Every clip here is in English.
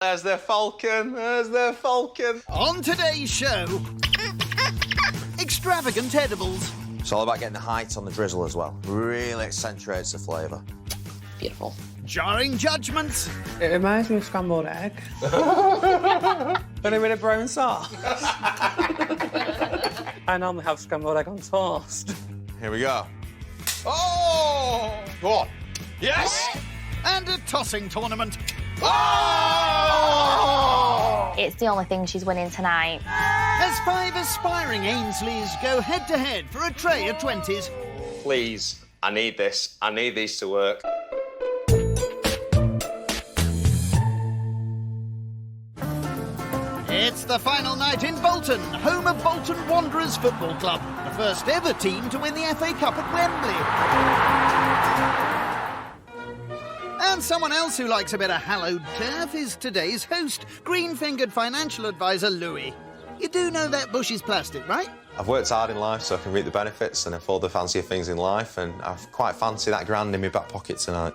There's the falcon, there's the falcon. On today's show, extravagant edibles. It's all about getting the height on the drizzle as well. Really accentuates the flavour. Beautiful. Jarring judgments. It reminds me of scrambled egg. But with a brown sauce. I normally have scrambled egg on toast. Here we go. Oh! Go on. Yes! And a tossing tournament. Oh! It's the only thing she's winning tonight. As 5 aspiring Ainsleys go head-to-head for a tray of 20s. Please, I need this. I need these to work. It's the final night in Bolton, home of Bolton Wanderers Football Club, the first ever team to win the FA Cup at Wembley. And someone else who likes a bit of hallowed turf is today's host, green-fingered financial advisor Louis. You do know that bush is plastic, right? I've worked hard in life so I can reap the benefits and afford the fancier things in life, and I quite fancy that grand in my back pocket tonight.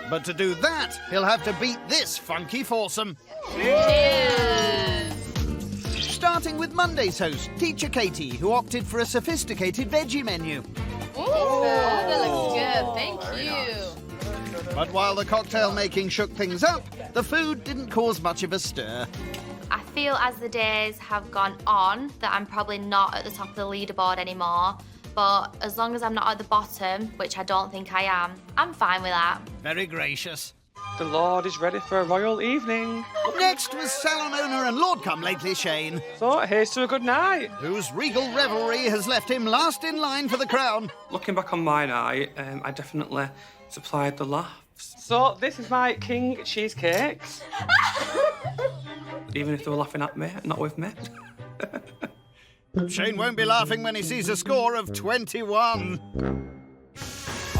But to do that, he'll have to beat this funky foursome. Cheers! Starting with Monday's host, Teacher Katie, who opted for a sophisticated veggie menu. Ooh, that looks good. Thank you. But while the cocktail making shook things up, the food didn't cause much of a stir. I feel as the days have gone on that I'm probably not at the top of the leaderboard anymore. But as long as I'm not at the bottom, which I don't think I am, I'm fine with that. Very gracious. The Lord is ready for a royal evening. Next was salon owner and Lord come lately Shane, So here's to a good night. whose regal revelry has left him last in line for the crown. Looking back on my night, I definitely supplied the laughs. So this is my king cheesecakes. Even if they were laughing at me, not with me. Shane won't be laughing when he sees a score of 21.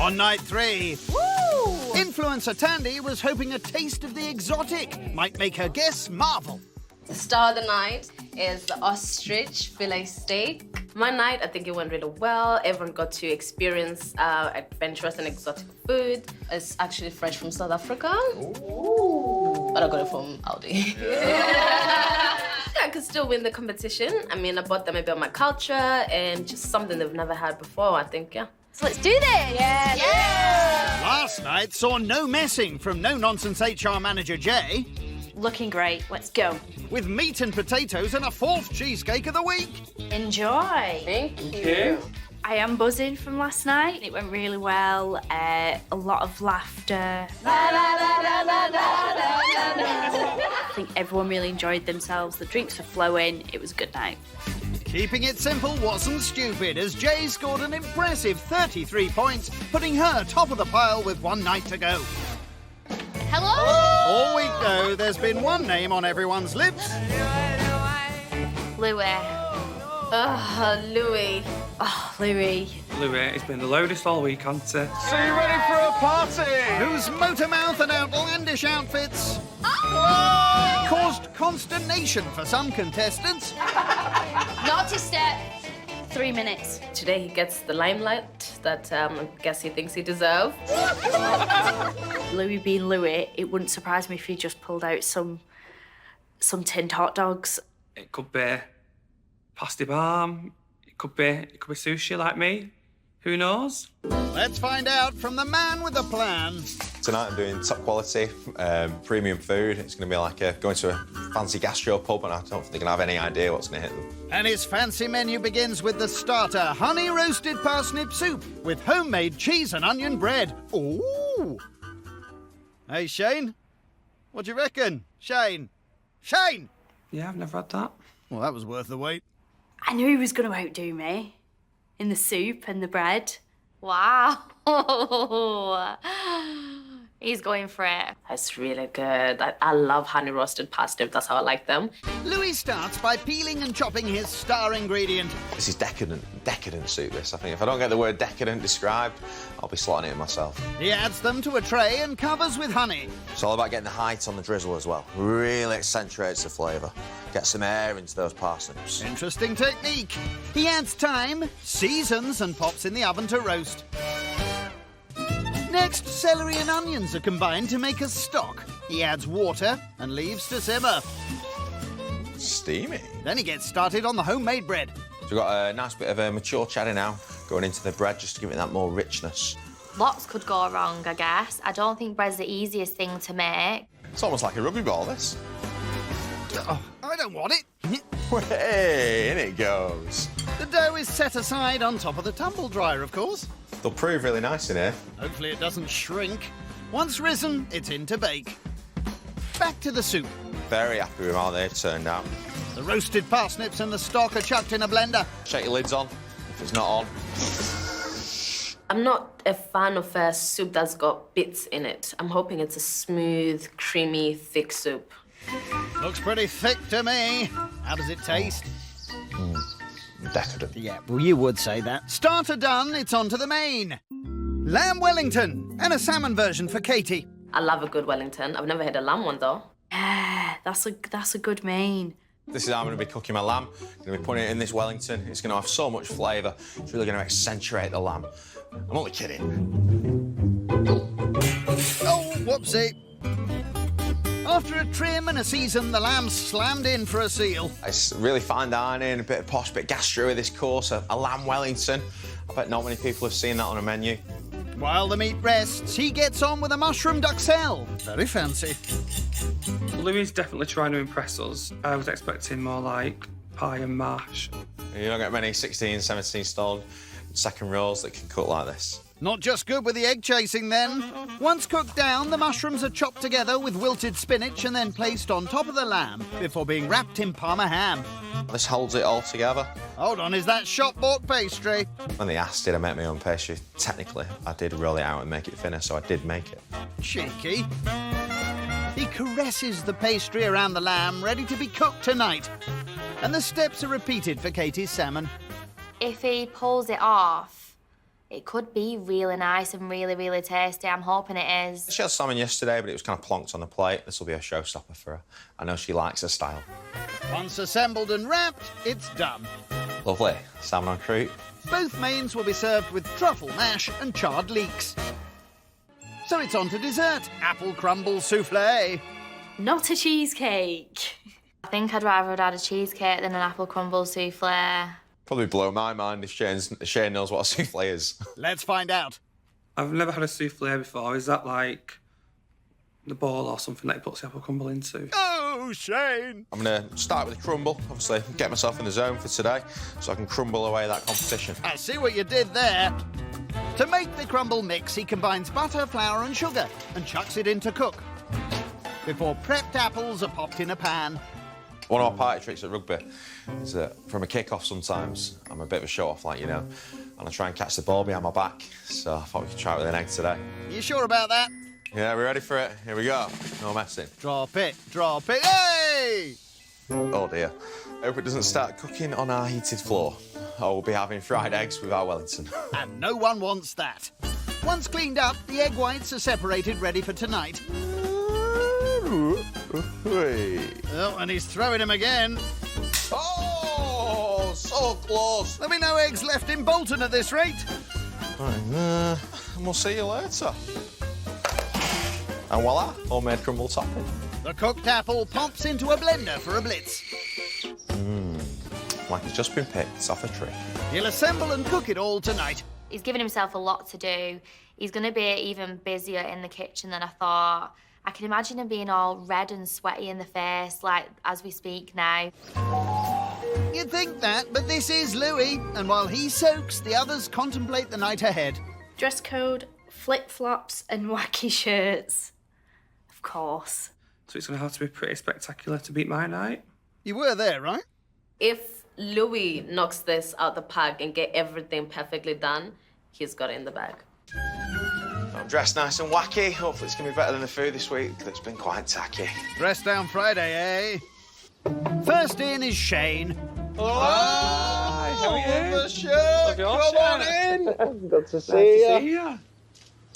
On night 3, influencer Tandy was hoping a taste of the exotic might make her guests marvel. The star of the night is the ostrich fillet steak. My night, I think it went really well. Everyone got to experience adventurous and exotic food. It's actually fresh from South Africa. Ooh. But I got it from Aldi. I could still win the competition. I mean, I bought them a bit of my culture and just something they've never had before, I think, yeah. So let's do this! Yeah! Last night saw no messing from no-nonsense HR manager Jay, Looking great. Let's go. with meat and potatoes and a 4th cheesecake of the week. Enjoy. Thank you. I am buzzing from last night. It went really well. A lot of laughter. I think everyone really enjoyed themselves. The drinks were flowing. It was a good night. Keeping it simple wasn't stupid, as Jay scored an impressive 33 points, putting her top of the pile with one night to go. Hello? All week, though, there's been one name on everyone's lips. Louis. Louis. Oh, Louis. Louis, it's been the loudest all week, hasn't it? So you ready for a party? Whose motor mouth and outlandish outfits caused consternation for some contestants. Naughty step. 3 minutes. Today he gets the limelight that I guess he thinks he deserves. Louis being Louis, it wouldn't surprise me if he just pulled out some tinned hot dogs. It could be pasty barm. It could be sushi like me. Who knows? Let's find out from the man with a plan. Tonight I'm doing top quality, premium food. It's going to be like going to a fancy gastro pub, and I don't think they're going to have any idea what's going to hit them. And his fancy menu begins with the starter, honey roasted parsnip soup with homemade cheese and onion bread. Ooh! Hey, Shane? What do you reckon? Shane? Shane! Yeah, I've never had that. Well, that was worth the wait. I knew he was going to outdo me in the soup and the bread. Wow. He's going for it. That's really good. I love honey roasted parsnip. That's how I like them. Louis starts by peeling and chopping his star ingredient. This is decadent soup, this. I think if I don't get the word decadent described, I'll be slotting it in myself. He adds them to a tray and covers with honey. It's all about getting the height on the drizzle as well. Really accentuates the flavour. Get some air into those parsnips. Interesting technique. He adds thyme, seasons, and pops in the oven to roast. Next, celery and onions are combined to make a stock. He adds water and leaves to simmer. Steamy. Then he gets started on the homemade bread. So we've got a nice bit of a mature cheddar now going into the bread just to give it that more richness. Lots could go wrong, I guess. I don't think bread's the easiest thing to make. It's almost like a rugby ball, this. Oh, I don't want it. Hey, in it goes. The dough is set aside on top of the tumble dryer, of course. They'll prove really nice in here. Hopefully it doesn't shrink. Once risen, it's in to bake. Back to the soup. Very happy with how they've turned out. The roasted parsnips and the stock are chucked in a blender. Shake your lids on if it's not on. I'm not a fan of a soup that's got bits in it. I'm hoping it's a smooth, creamy, thick soup. Looks pretty thick to me. How does it taste? Decadent. Yeah, well, you would say that. Starter done, it's on to the main. Lamb Wellington and a salmon version for Katie. I love a good Wellington. I've never had a lamb one, though. Yeah, that's a good main. This is how I'm going to be cooking my lamb. I'm going to be putting it in this Wellington. It's going to have so much flavour. It's really going to accentuate the lamb. I'm only kidding. Oh, whoopsie. After a trim and a season, the lamb's slammed in for a seal. It's really fine dining, a bit of posh, bit of gastro with this course, a lamb Wellington. I bet not many people have seen that on a menu. While the meat rests, he gets on with a mushroom duxelle. Very fancy. Louis is definitely trying to impress us. I was expecting more like pie and mash. You don't get many 16, 17 stone second rows that can cook like this. Not just good with the egg chasing, then. Once cooked down, the mushrooms are chopped together with wilted spinach and then placed on top of the lamb before being wrapped in Parma ham. This holds it all together. Hold on, is that shop-bought pastry? When they asked, did I make my own pastry? Technically, I did roll it out and make it thinner, so I did make it. Cheeky. He caresses the pastry around the lamb, ready to be cooked tonight. And the steps are repeated for Katie's salmon. If he pulls it off, it could be really nice and really, really tasty. I'm hoping it is. She had salmon yesterday, but it was kind of plonked on the plate. This will be a showstopper for her. I know she likes her style. Once assembled and wrapped, it's done. Lovely. Salmon on croûte. Both mains will be served with truffle mash and charred leeks. So it's on to dessert. Apple crumble soufflé. Not a cheesecake. I think I'd rather have had a cheesecake than an apple crumble souffle. Probably blow my mind if Shane knows what a souffle is. Let's find out. I've never had a souffle before. Is that like the ball or something that he puts the apple crumble into? Oh, Shane! I'm going to start with the crumble, obviously, get myself in the zone for today so I can crumble away that competition. I see what you did there. To make the crumble mix, he combines butter, flour and sugar and chucks it in to cook. Before prepped apples are popped in a pan. One of my party tricks at rugby is that from a kick-off sometimes, I'm a bit of a show-off, like, you know, and I try and catch the ball behind my back, so I thought we could try it with an egg today. You sure about that? Yeah, we ready for it? Here we go. No messing. Drop it, hey! Oh dear. Hope it doesn't start cooking on our heated floor. Or we'll be having fried eggs with our Wellington. And no one wants that. Once cleaned up, the egg whites are separated, ready for tonight. Oh, and he's throwing them again. Oh, so close. There'll be no eggs left in Bolton at this rate. And we'll see you later. And voila, homemade crumble topping. The cooked apple pops into a blender for a blitz. Like it's just been picked, it's off a tree. He'll assemble and cook it all tonight. He's given himself a lot to do. He's going to be even busier in the kitchen than I thought. I can imagine him being all red and sweaty in the face, like, as we speak now. You'd think that, but this is Louis, and while he soaks, the others contemplate the night ahead. Dress code, flip-flops and wacky shirts. Of course. So it's going to have to be pretty spectacular to beat my night. You were there, right? If Louis knocks this out the park and get everything perfectly done, he's got it in the bag. I'm dressed nice and wacky. Hopefully it's going to be better than the food this week. That's been quite tacky. Dress down Friday, eh? First in is Shane. Hi, how are you? The shirt. Love your Come on shirt. in. Good to Nice to see you.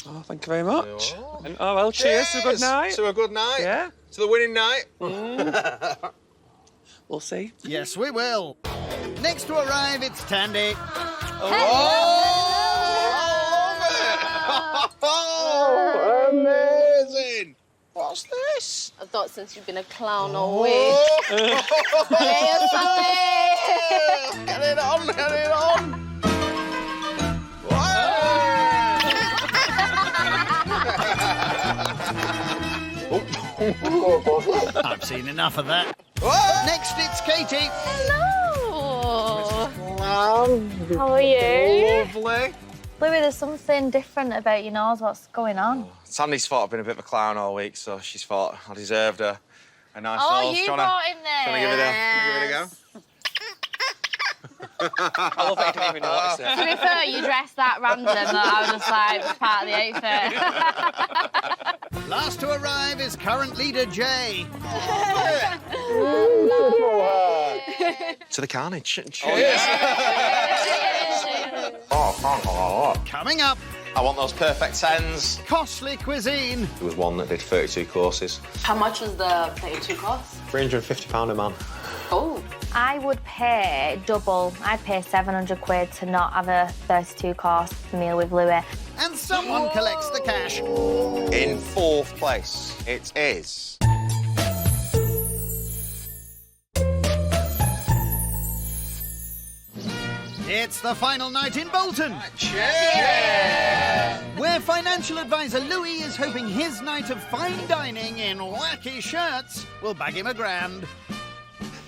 Oh, thank you very much. Oh. And, oh, well, cheers to a good night. To a good night. Yeah. To the winning night. We'll see. Yes, we will. Next to arrive, it's Tandy. Oh, amazing. What's this? I thought since you've been a clown all week. Hey, something. Get it on, get it on! I've seen enough of that. Next, it's Katie. Hello. How are you? Lovely. Louis, there's something different about your nose. What's going on? Sandy's thought I've been a bit of a clown all week, so she's thought I deserved a nice Oh, nose. you Tryna brought him there. give it a go? I love that you didn't even notice it. To be fair, you dressed that random that I was just like, it's part of the outfit. Last to arrive is current leader Jay. To the carnage. Coming up, I want those perfect 10s. costly cuisine. There was one that did 32 courses. How much was the 32 cost? £350 a man. Oh. I would pay double. I'd pay 700 quid to not have a 32-course meal with Louis. And someone collects the cash. In 4th place, it is... It's the final night in Bolton, where financial advisor Louis is hoping his night of fine dining in wacky shirts will bag him £1,000.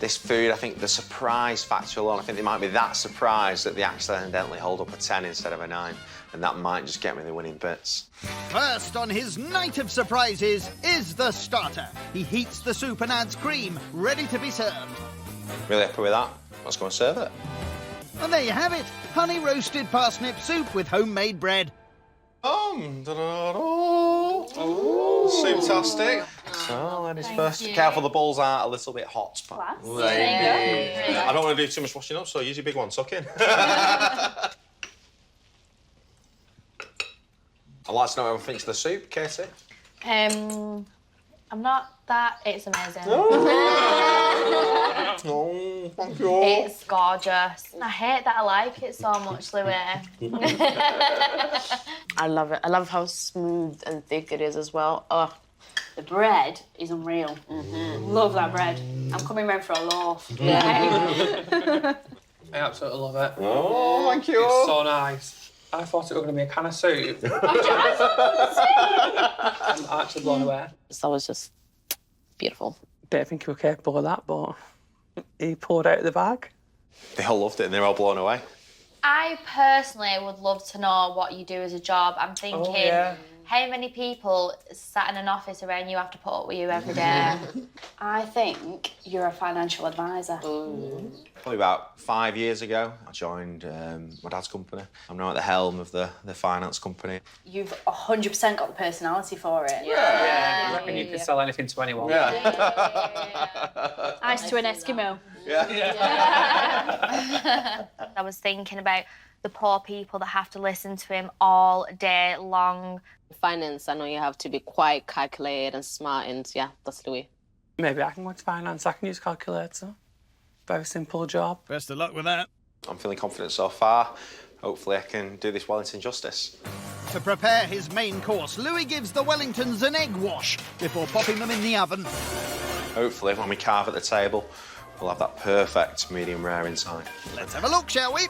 This food, I think the surprise factor alone, I think they might be that surprised that they accidentally hold up a 10 instead of a 9, and that might just get me the winning bits. First on his night of surprises is the starter. He heats the soup and adds cream, ready to be served. Really happy with that. Let's go and serve it. And there you have it, honey roasted parsnip soup with homemade bread. Fantastic. So, ladies first. Careful, the bowls are a little bit hot. But I don't want to do too much washing up, so use your big one, suck in. I'd like to know what everyone thinks of the soup, Katie. I'm not that... It's amazing. Oh, thank you. It's gorgeous. I hate that I like it so much, Louis. I love it. I love how smooth and thick it is as well. Oh. The bread is unreal. Love that bread. I'm coming round for a loaf. Yeah. I absolutely love it. Oh, thank you. It's so nice. I thought it was going to be a can of soup. I'm actually blown away. So it's just beautiful. Don't think you were capable of that, but he poured out of the bag. They all loved it and they were all blown away. I personally would love to know what you do as a job. I'm thinking, how many people sat in an office around you have to put up with you every day? I think you're a financial advisor. Probably about 5 years ago, I joined my dad's company. I'm now at the helm of the finance company. You've 100% got the personality for it. I reckon you could sell anything to anyone. Ice to an Eskimo. I was thinking about the poor people that have to listen to him all day long. Finance, I know you have to be quite calculated and smart, and yeah, that's Louis. Maybe I can go into finance. I can use calculator. Very simple job. Best of luck with that. I'm feeling confident so far. Hopefully I can do this Wellington justice. To prepare his main course, Louis gives the Wellingtons an egg wash before popping them in the oven. Hopefully when we carve at the table, we'll have that perfect medium rare inside. Let's have a look, shall we?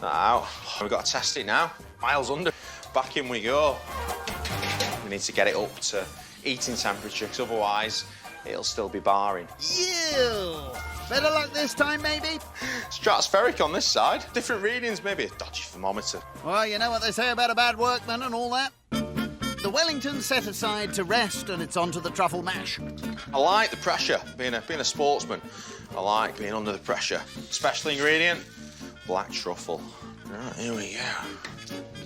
Now, we've got to test it now. Miles under. Back in we go. We need to get it up to eating temperature, because otherwise it'll still be barring. Ew! Better luck this time, maybe? Stratospheric on this side. Different readings, maybe a dodgy thermometer. Well, you know what they say about a bad workman and all that. The Wellington's set aside to rest, and it's on to the truffle mash. I like the pressure, being a sportsman. I like being under the pressure. Special ingredient, black truffle. Right, here we go.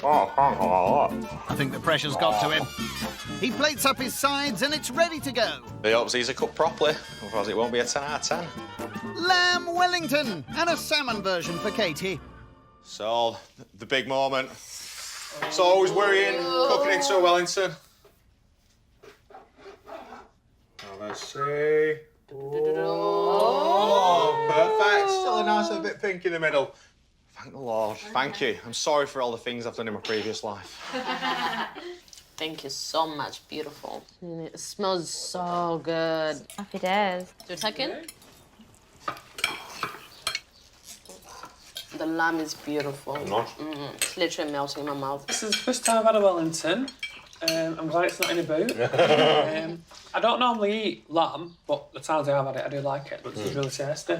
I think the pressure's got to him. He plates up his sides and it's ready to go. He hopes these are cooked properly, otherwise it won't be a 10 out of 10. Lamb Wellington and a salmon version for Katie. So, the big moment. It's always worrying, cooking into a Wellington. Let's see. Oh, perfect. Still a nice little bit pink in the middle. Thank the Lord. Thank you. I'm sorry for all the things I've done in my previous life. Thank you so much. Beautiful. It smells so good. Happy days. Do you take it? The lamb is beautiful. Nice. It's literally melting in my mouth. This is the first time I've had a Wellington. I'm glad it's not in a boot. I don't normally eat lamb, but the times I have had it, I do like it. This is really tasty.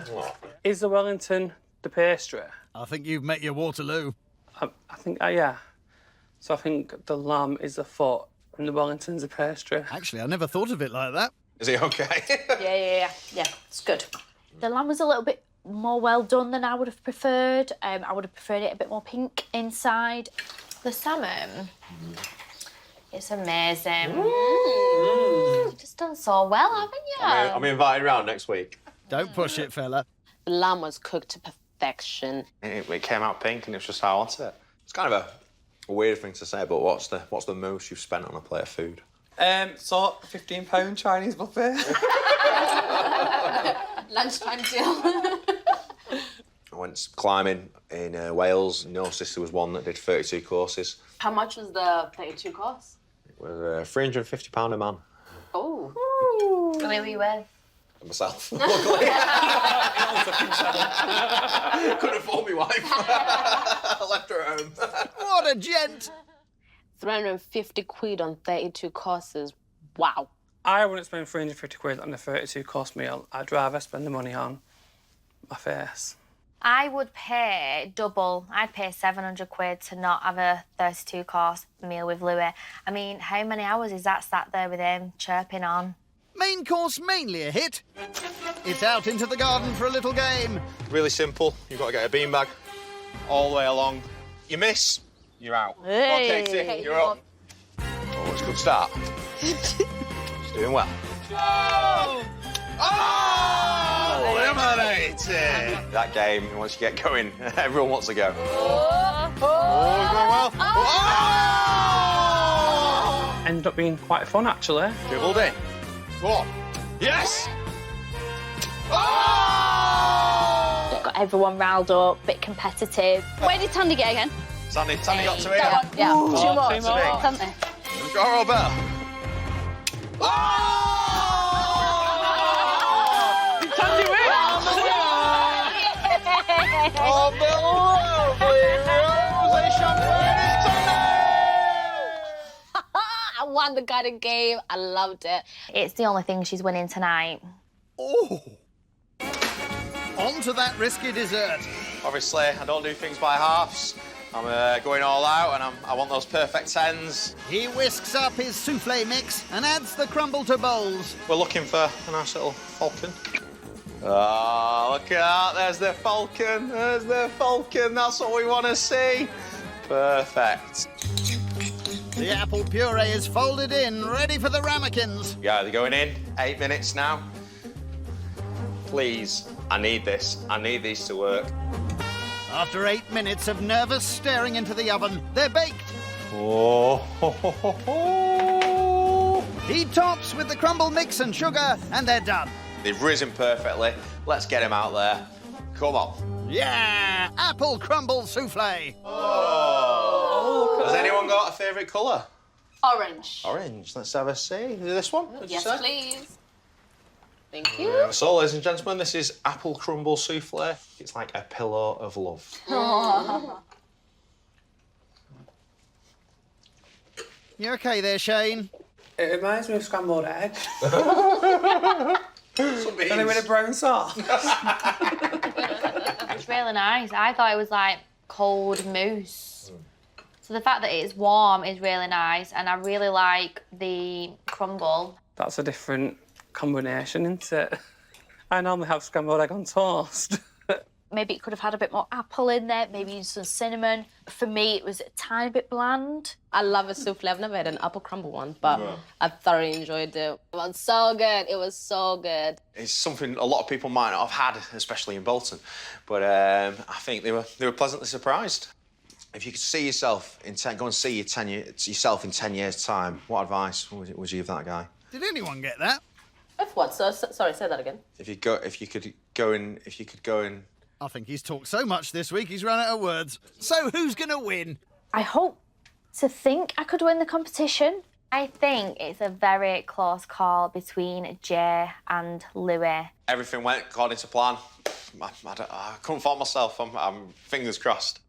Is the Wellington the pastry? I think you've met your Waterloo. I think, yeah. So I think the lamb is the foot and the Wellington's the pastry. Actually, I never thought of it like that. Is he okay? Yeah, it's good. The lamb was a little bit more well done than I would have preferred. I would have preferred it a bit more pink inside. The salmon, it's amazing. You've just done so well, haven't you? I'm invited round next week. Don't push it, fella. The lamb was cooked to perfection. It came out pink and it's just how I wanted it. It's kind of a weird thing to say, but what's the most you've spent on a plate of food? So, £15 Chinese buffet. Lunchtime deal. I went climbing in Wales and noticed there was one that did 32 courses. How much was the 32 cost? It was £350 a man. Oh. Who were you with? Myself, luckily. Couldn't afford my wife. I left her at home. What a gent! 350 quid on 32 courses. Wow. I wouldn't spend 350 quid on a 32-course meal. I'd rather spend the money on my face. I would pay double. I'd pay 700 quid to not have a 32-course meal with Louis. I mean, how many hours is that sat there with him chirping on? Main course mainly a hit. It's out into the garden for a little game. Really simple. You've got to get a beanbag all the way along. You miss, you're out. Hey. Okay, Katie, you're up. Oh, it's a good start. She's doing well. Oh! Eliminated! That game, once you get going, everyone wants to go. Oh, going well. Oh! Ended up being quite fun, actually. Dribbled in. Go on. Yes! Oh! Got everyone riled up, bit competitive. Where did Tandy get again? Tandy got to here. Yeah. Ooh. Two more. Two more. Tandy. Go, Robert. Oh! Tandy wins! Oh, the lovely Rosé Champagne is I won the garden game. I loved it. It's the only thing she's winning tonight. Oh! On to that risky dessert. Obviously, I don't do things by halves. I'm going all out, and I want those perfect 10s. He whisks up his souffle mix and adds the crumble to bowls. We're looking for a nice little falcon. Oh, look at that. There's the falcon. There's the falcon. That's what we want to see. Perfect. The apple puree is folded in, ready for the ramekins. Yeah, they're going in. 8 minutes now. Please, I need this. I need these to work. After 8 minutes of nervous staring into the oven, they're baked. Oh, He tops with the crumble mix and sugar, and they're done. They've risen perfectly. Let's get them out there. Come on. Yeah! Apple crumble souffle. Oh. Has anyone got a favourite colour? Orange. Orange. Let's have a see. Is it this one? Would you Yes, say? please. Thank you. So, ladies and gentlemen, this is apple crumble souffle. It's like a pillow of love. You okay there, Shane? It reminds me of scrambled egg. Some beans. And a bit of brown sauce. It's really nice. I thought it was like cold mousse. So the fact that it's warm is really nice, and I really like the crumble. That's a different combination, isn't it? I normally have scrambled egg on toast. Maybe it could have had a bit more apple in there, maybe some cinnamon. For me, it was a tiny bit bland. I love a souffle. I've never had an apple crumble one, but I thoroughly enjoyed it. It was so good. It was so good. It's something a lot of people might not have had, especially in Bolton. But I think they were pleasantly surprised. If you could see yourself go and see yourself in 10 years' time, what advice would you give that guy? Did anyone get that? If what? Sorry, say that again. If you could go and. I think he's talked so much this week, he's run out of words. So who's going to win? I hope to think I could win the competition. I think it's a very close call between Jay and Louis. Everything went according to plan. I couldn't fault myself. I'm fingers crossed.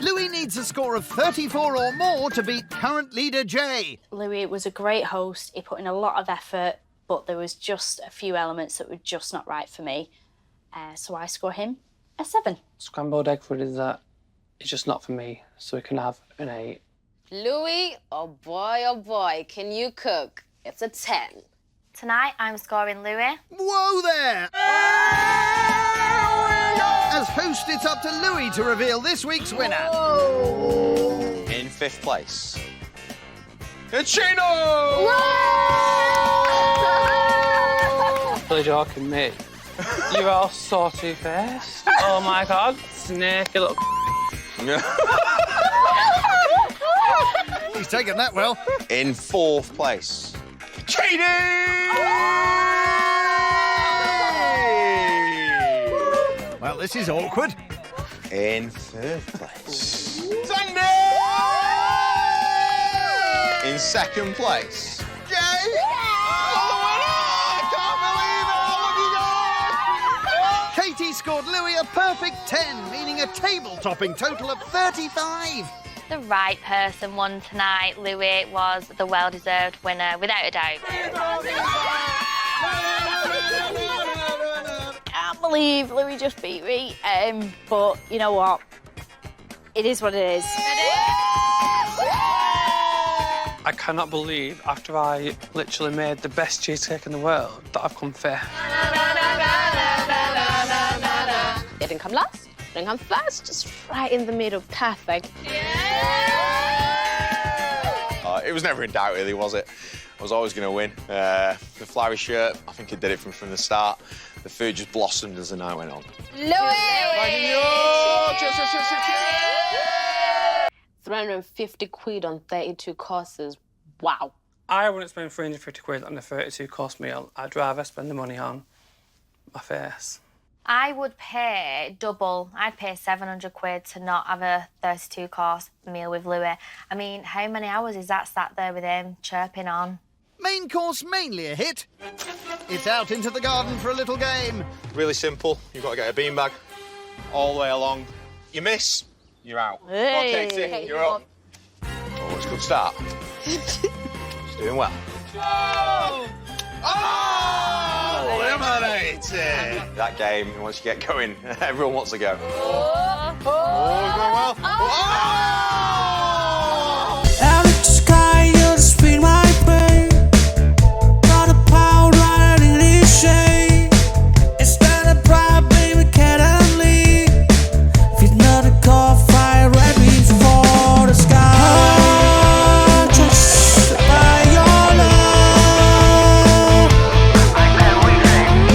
Louis needs a score of 34 or more to beat current leader Jay. Louis was a great host. He put in a lot of effort, but there was just a few elements that were just not right for me. So I score him a 7. Scrambled egg for dessert is just not for me, so we can have an 8. Louis, oh boy, can you cook? It's a 10. Tonight, I'm scoring Louis. Whoa there! As host, it's up to Louis to reveal this week's winner. In 5th place, it's Chino! Really joking, mate. You're all so two-faced. Oh my God, snaky little. He's taken that well. In 4th place, Chino! Well, this is awkward. In 3rd place, Sandy! In 2nd place, Jay! Katie scored Louis a perfect 10, meaning a table-topping total of 35. The right person won tonight. Louis was the well-deserved winner, without a doubt. Can't believe Louis just beat me. But you know what? It is what it is. I cannot believe after I literally made the best cheesecake in the world that I've come fifth. Didn't come last, didn't come first, just right in the middle, perfect. It was never in doubt, really, was it? I was always going to win. The flowery shirt, I think I did it from the start. The food just blossomed as the night went on. Louis! 350 quid on 32 courses. Wow. I wouldn't spend 350 quid on a 32-course meal. I'd rather spend the money on my face. I would pay double. I'd pay 700 quid to not have a 32-course meal with Louis. I mean, how many hours is that sat there with him, chirping on? Main course mainly a hit. It's out into the garden for a little game. Really simple. You've got to get a beanbag all the way along. You miss, you're out. Hey. Okay, Katie, you're up. Oh, it's a good start. She's doing well. Oh! Eliminated! That game, once you get going, everyone wants to go. Oh, it's going well. Oh! Out of the sky, you'll spin my brain. Not a pound riding in this shade. It's not a bribe, baby, can't leave. If you're not a car, fire red wings for the sky. Just by your love.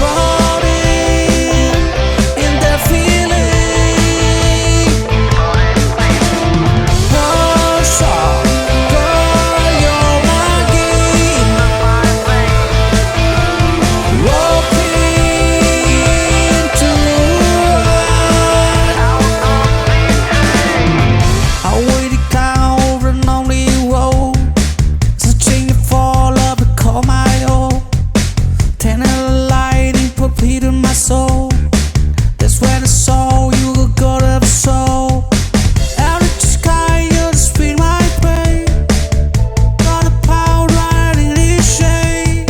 Rolling in the feeling. Oh, so girl, you're my game. Walking to I waited down over an lonely road, searching for love to call my own. Turning the light and put Peter in my soul. That's when I saw you were God of soul. Out of the sky, you're the speed my brain. Not a pound riding this shade.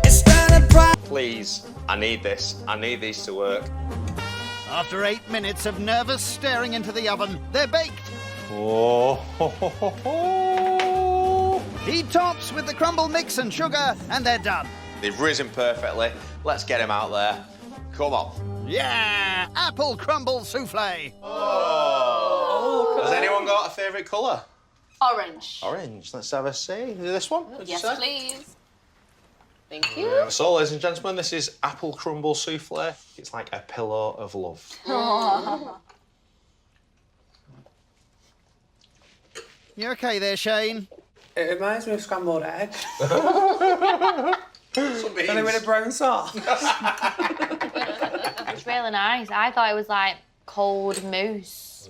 It's not a bright. Please, I need this. I need these to work. After 8 minutes of nervous staring into the oven, they're baked. Oh, Heat tops with the crumble mix and sugar, and they're done. They've risen perfectly. Let's get them out there. Come on. Yeah, apple crumble souffle. Oh. Has anyone got a favourite colour? Orange. Orange. Let's have a see. Is it this one? What'd you Yes, say? please. Thank you. So, ladies and gentlemen, this is apple crumble souffle. It's like a pillow of love. You okay there, Shane? It reminds me of scrambled egg. Some beans. Only with a brown sauce. It's really nice. I thought it was like cold mousse.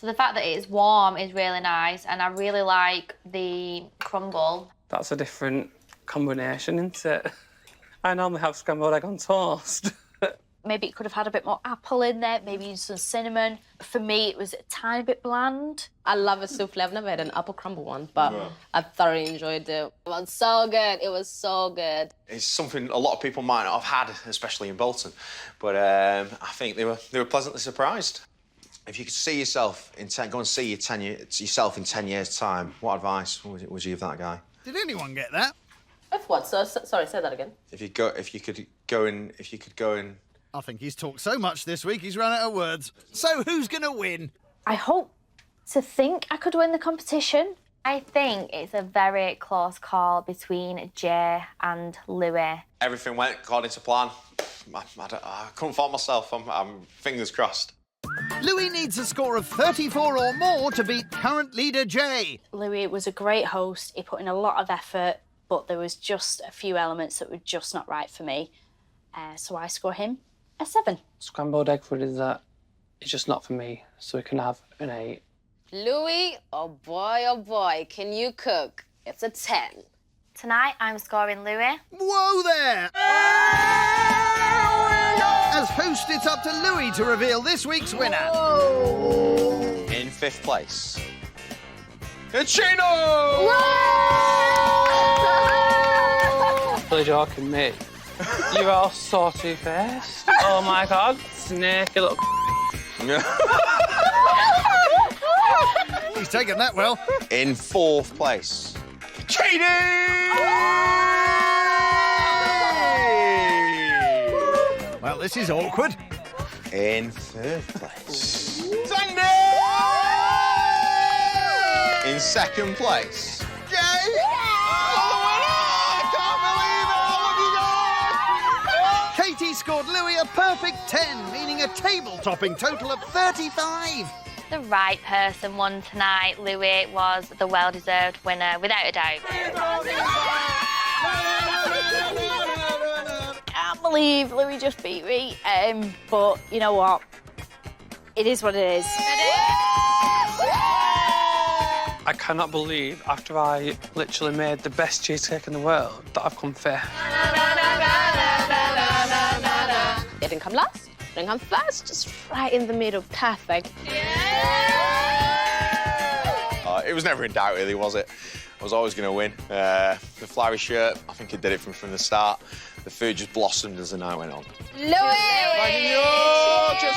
So the fact that it's warm is really nice, and I really like the crumble. That's a different combination, isn't it? I normally have scrambled egg on toast. Maybe it could have had a bit more apple in there, maybe some cinnamon. For me, it was a tiny bit bland. I love a souffle. I've never had an apple crumble one, but I thoroughly enjoyed it. It was so good. It was so good. It's something a lot of people might not have had, especially in Bolton, but I think they were pleasantly surprised. If you could see yourself go and see yourself in 10 years' time, what advice would you give that guy? Did anyone get that? If what? Sorry, say that again. If you could go and. I think he's talked so much this week, he's run out of words. So who's going to win? I hope to think I could win the competition. I think it's a very close between Jay and Louis. Everything went according to plan. I couldn't fault myself. I'm fingers crossed. Louis needs a score of 34 or more to beat current leader Jay. Louis was a great host. He put in a lot of effort, but there was just a few elements that were just not right for me. So I score him a 7. Scrambled egg for dessert is just not for me, so we can have an 8. Louis, oh boy, can you cook? It's a 10. Tonight, I'm scoring Louis. Whoa there! As host, it's up to Louis to reveal this week's winner. In 5th place, it's Chino! You're joking me. You're all so two-faced. Oh my God, snaky little. He's taken that well. In 4th place, Katie! Well, this is awkward. In 3rd place, Sandy! In 2nd place, Jay! Katie scored Louis a perfect 10, meaning a table-topping total of 35. The right person won tonight. Louis was the well-deserved winner, without a doubt. Can't believe Louis just beat me. But you know what? It is what it is. I cannot believe after I literally made the best cheesecake in the world that I've come fifth. It didn't come last, didn't come first, just right in the middle, perfect. It was never in doubt, really, was it? I was always going to win. The flowery shirt, I think it did it from the start. The food just blossomed as the night went on. Louis! Cheers!